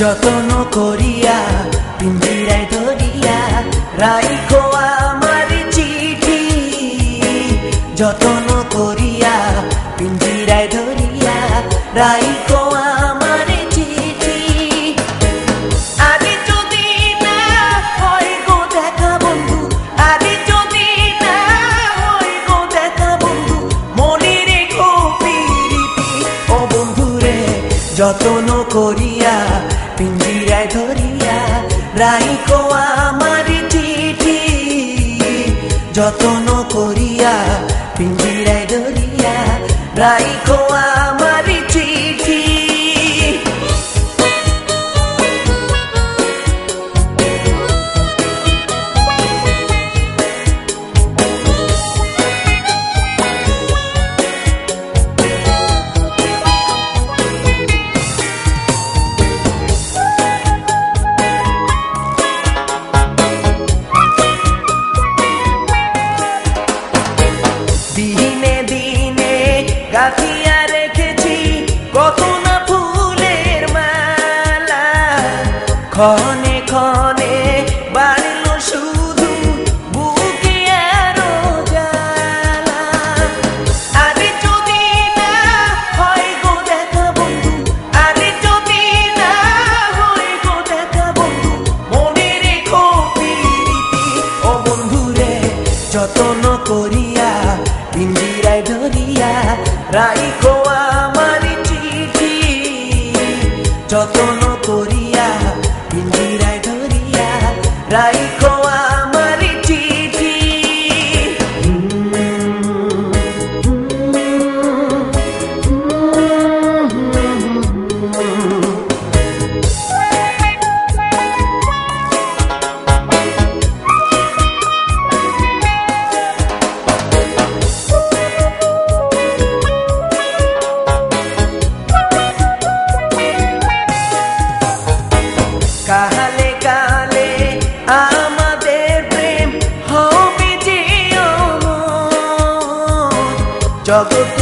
যতন করিয়া পিঞ্জিরায় ধরিয়া রাইখো আমার চিঠি, যতন করিয়া পিঞ্জিরায় ধরিয়া রাইখো আমার চিঠি। আজ যদি না হয় গো দেখা বন্ধু, আজ যদি না হয় গো দেখা বন্ধু, মনে রেখো প্রীতি ও বন্ধু রে। যতন করিয়া পিঞ্জিরায় ধরিয়া রাইখো আমার চিঠি, যতন করিয়া পিঞ্জিরায় ধরিয়া রাইখো আমার চিঠি। দিনে দিনে গাঁথিয়া রেখেছি কত না ফুলের মালা, ক্ষণে ক্ষণে বাড়লো শুধু বুকে আরো জ্বালা। আরে যদি না হয় গো দেখা বন্ধু, আরে যদি না হয় গো দেখা বন্ধু, মনে রেখো প্রীতি ও বন্ধু রে। যতন করিয়া পিঞ্জিরায় ধরিয়া রাইখো আমার চিঠি, যতন করিয়া পিঞ্জিরায় ধরিয়া রাইখো আমার চিঠি। কালে কালে আমাদের প্রেম হবে যে অমর, জগৎ